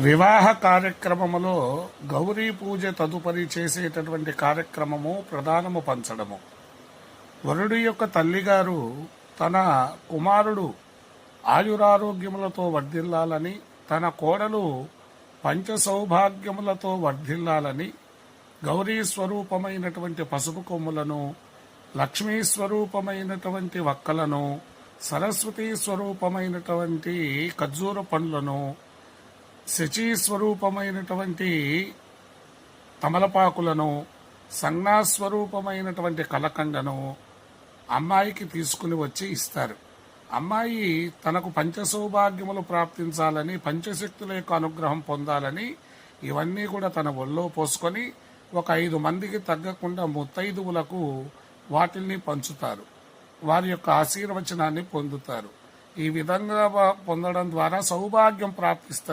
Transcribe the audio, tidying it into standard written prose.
వివాహ కార్యక్రమములో గౌరీ పూజ తదుపరి చేసేటటువంటి కార్యక్రమము ప్రధానము పంచడము. వరుడి యొక్క తల్లిగారు తన కుమారుడు ఆయురారోగ్యములతో వర్ధిల్లాలని, తన కోడలు పంచ సౌభాగ్యములతో వర్ధిల్లాలని గౌరీ స్వరూపమైనటువంటి పసుపు కొమ్ములను, లక్ష్మీ స్వరూపమైనటువంటి వక్కలను, సరస్వతీ స్వరూపమైనటువంటి ఖర్జూర పండ్లను, శచీ స్వరూపమైనటువంటి తమలపాకులను, సంజ్ఞాస్వరూపమైనటువంటి కలకండను అమ్మాయికి తీసుకుని వచ్చి ఇస్తారు. అమ్మాయి తనకు పంచ సౌభాగ్యములు ప్రాప్తించాలని, పంచశక్తుల యొక్క అనుగ్రహం పొందాలని ఇవన్నీ కూడా తన ఒళ్ళో పోసుకొని ఒక 5 మందికి తగ్గకుండా ముత్తైదువులకు వాటిల్ని పంచుతారు. వారి యొక్క ఆశీర్వచనాన్ని పొందుతారు. ఈ విధంగా పొందడం ద్వారా సౌభాగ్యం ప్రాప్తిస్తారు.